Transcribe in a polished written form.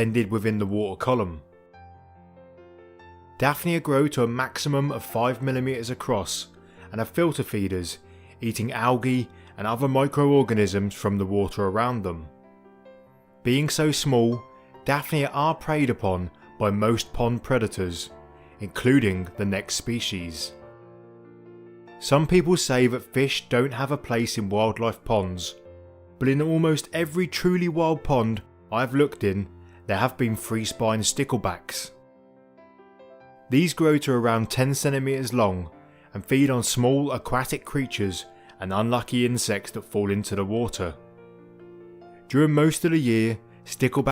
ended within the water column. Daphnia grow to a maximum of 5mm across and are filter feeders, eating algae and other microorganisms from the water around them. Being so small, Daphnia are preyed upon by most pond predators, including the next species. Some people say that fish don't have a place in wildlife ponds, but in almost every truly wild pond I've looked in, there have been three-spined sticklebacks. These grow to around 10cm long and feed on small aquatic creatures and unlucky insects that fall into the water. During most of the year, sticklebacks